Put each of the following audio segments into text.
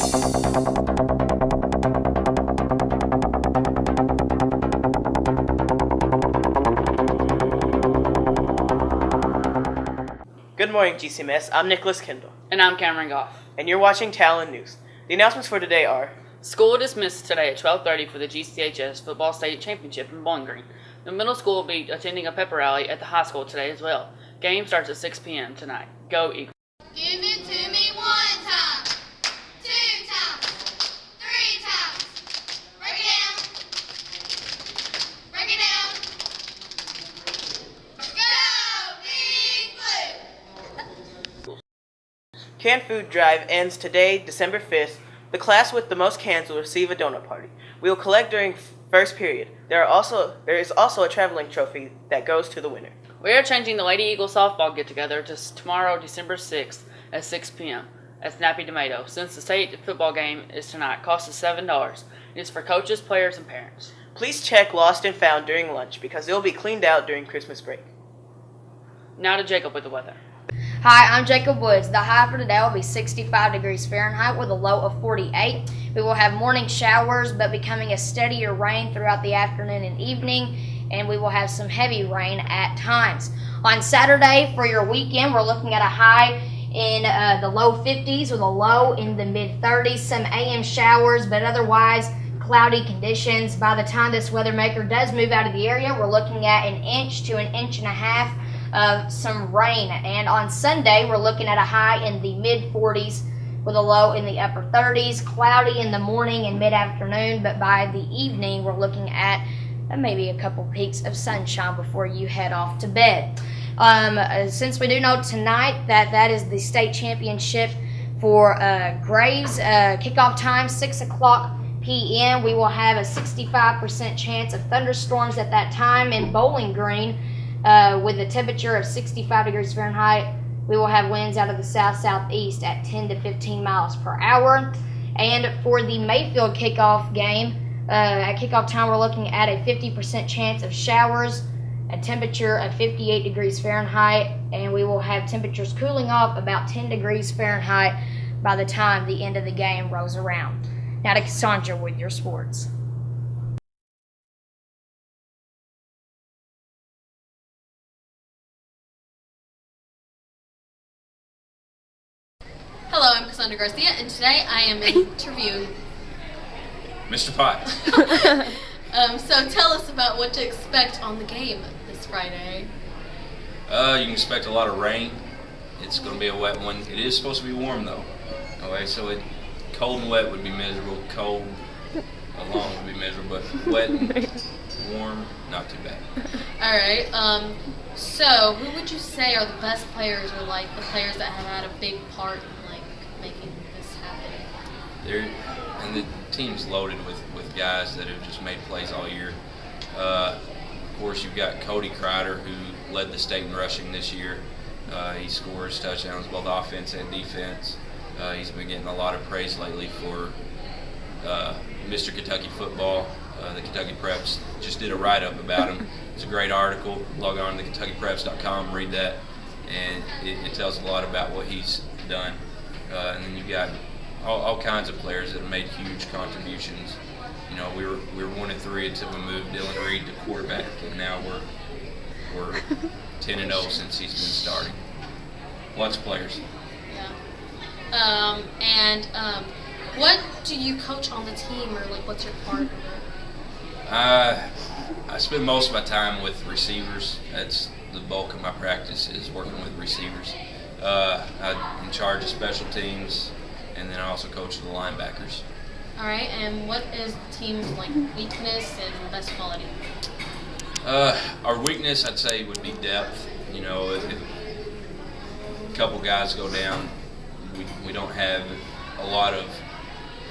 Good morning, GCMS. I'm Nicholas Kendall. And I'm Cameron Goff. And you're watching Talon News. The announcements for today are: School dismissed today at 12:30 for the GCHS Football State Championship in Bowling Green. The middle school will be attending a pep rally at the high school today as well. Game starts at 6 p.m. tonight. Go Eagles. Give it to me one time, two times, three times. Break it down. Break it down. Go, Big Blue! Canned Food Drive ends today, December 5th. The class with the most cans will receive a donut party. We will collect during first period. There is also a traveling trophy that goes to the winner. We are changing the Lady Eagle softball get-together to tomorrow, December 6th at 6 p.m. at Snappy Tomato. Since the state football game is tonight, cost is $7. It is for coaches, players, and parents. Please check Lost and Found during lunch because it will be cleaned out during Christmas break. Now to Jacob with the weather. Hi, I'm Jacob Woods. The high for today will be 65 degrees Fahrenheit with a low of 48. We will have morning showers, but becoming a steadier rain throughout the afternoon and evening, and we will have some heavy rain at times. On Saturday, for your weekend, we're looking at a high in the low 50s with a low in the mid-30s. Some AM showers, but otherwise cloudy conditions. By the time this weather maker does move out of the area, we're looking at an inch to an inch and a half of some rain. And on Sunday, we're looking at a high in the mid-40s with a low in the upper 30s. Cloudy in the morning and mid-afternoon, but by the evening, we're looking at maybe a couple peaks of sunshine before you head off to bed. Since we do know tonight that is the state championship for Graves, kickoff time 6 o'clock p.m. We will have a 65% chance of thunderstorms at that time in Bowling Green with a temperature of 65 degrees Fahrenheit. We will have winds out of the south-southeast at 10 to 15 miles per hour. And for the Mayfield kickoff game, at kickoff time, we're looking at a 50% chance of showers, a temperature of 58 degrees Fahrenheit, and we will have temperatures cooling off about 10 degrees Fahrenheit by the time the end of the game rolls around. Now to Cassandra with your sports. Hello, I'm Cassandra Garcia, and today I am interviewing Mr. Potts. So tell us about what to expect on the game this Friday. You can expect a lot of rain. It's going to be a wet one. It is supposed to be warm though. Okay, so cold and wet would be miserable. Cold alone would be miserable, but wet and warm, not too bad. All right. So who would you say are the best players, or like the players that have had a big part in like making this happen? And the team's loaded with guys that have just made plays all year. Of course, you've got Cody Kreider, who led the state in rushing this year. He scores touchdowns, both offense and defense. He's been getting a lot of praise lately for Mr. Kentucky football. The Kentucky Preps just did a write-up about him. It's a great article. Log on to KentuckyPreps.com, read that, and it tells a lot about what he's done. And then you've got all kinds of players that have made huge contributions. You know, we were 1-3 until we moved Dylan Reed to quarterback, and now we're 10-0 since he's been starting. Lots of players. Yeah. What do you coach on the team, or like what's your part of it? I spend most of my time with receivers. That's the bulk of my practice, is working with receivers. I'm in charge of special teams, and then I also coach the linebackers. All right, and what is the team's like weakness and best quality? Our weakness, I'd say, would be depth. You know, if a couple guys go down, we don't have a lot of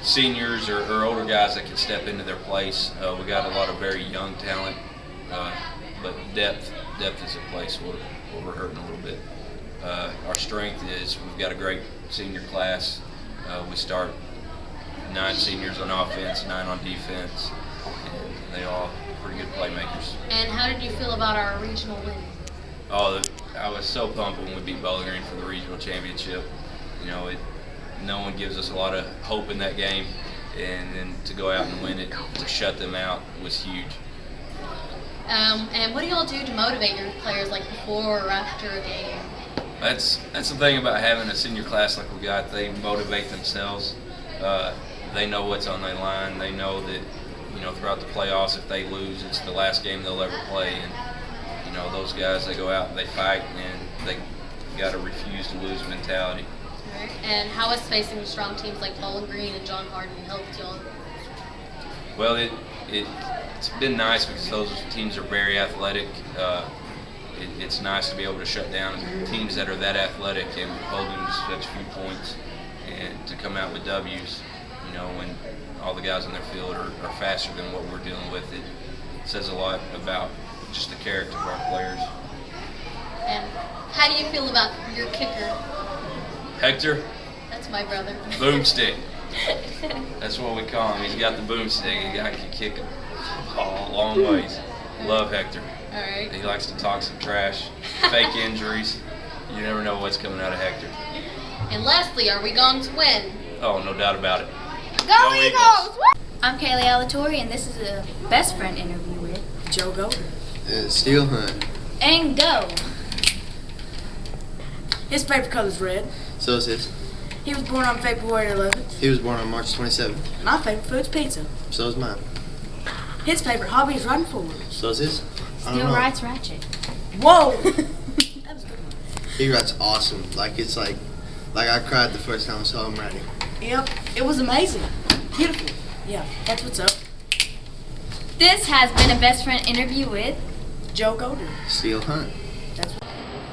seniors or older guys that can step into their place. We got a lot of very young talent, but depth is a place where we're hurting a little bit. Our strength is we've got a great senior class. We start 9 seniors on offense, 9 on defense, and they all pretty good playmakers. And how did you feel about our regional win? Oh, I was so pumped when we beat Bowling Green for the regional championship. You know, no one gives us a lot of hope in that game, and then to go out and win it, to shut them out was huge. And what do y'all do to motivate your players, like before or after a game? That's the thing about having a senior class like we got. They motivate themselves. They know what's on their line. They know that, throughout the playoffs, if they lose, it's the last game they'll ever play. And those guys, they go out and they fight, and they got a refuse to lose mentality. Right. And how has facing strong teams like Bowling Green and John Hardin helped y'all? Well, it's been nice because those teams are very athletic. It's nice to be able to shut down teams that are that athletic and hold them to such few points, and to come out with W's. When all the guys on their field are faster than what we're dealing with, it says a lot about just the character of our players. And how do you feel about your kicker? Hector? That's my brother. Boomstick. That's what we call him. He's got the boomstick. He can kick a long ways. Love Hector. All right. He likes to talk some trash, fake injuries. You never know what's coming out of Hector. And lastly, are we going to win? Oh, no doubt about it. Go Eagles! I'm Kaylee Alatorre, and this is a best friend interview with Joe Golder. Steel Hunt. And Go. His favorite color is red. So is his. He was born on February 11th, He was born on March 27th. and our favorite food's pizza. So is mine. His favorite hobby is riding forward. So is his. I don't Still know. writes Ratchet. Whoa! That was a good one. He writes awesome. It's like I cried the first time I saw him writing. Yep, it was amazing. Beautiful. Yeah, that's what's up. This has been a best friend interview with Joe Golder. Steel Hunt.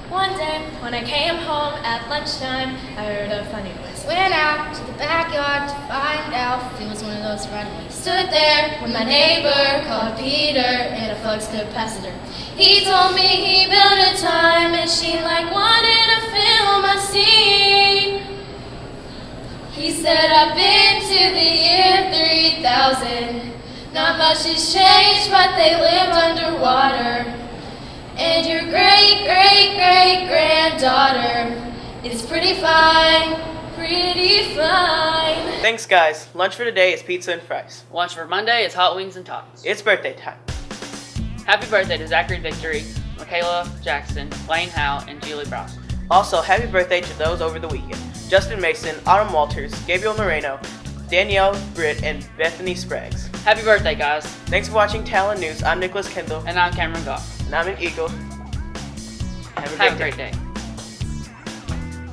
One day, when I came home at lunchtime, I heard a funny voice. Went out to the backyard to find out. It was one of those runways. Stood there with my neighbor called Peter in a flux capacitor. He told me he built a time machine wanted to film a scene. He said, I've been to the year 3000. Not much has changed, but they lived underwater. And your great-great-great-granddaughter is pretty fine, pretty fine. Thanks, guys. Lunch for today is pizza and fries. Lunch for Monday is hot wings and tots. It's birthday time. Happy birthday to Zachary Victory, Michaela Jackson, Lane Howe, and Julie Brown. Also, happy birthday to those over the weekend. Justin Mason, Autumn Walters, Gabriel Moreno, Danielle Britt, and Bethany Spraggs. Happy birthday, guys. Thanks for watching Talon News. I'm Nicholas Kendall. And I'm Cameron Goff. And I'm an Eagle. Have a Have a great great day. day.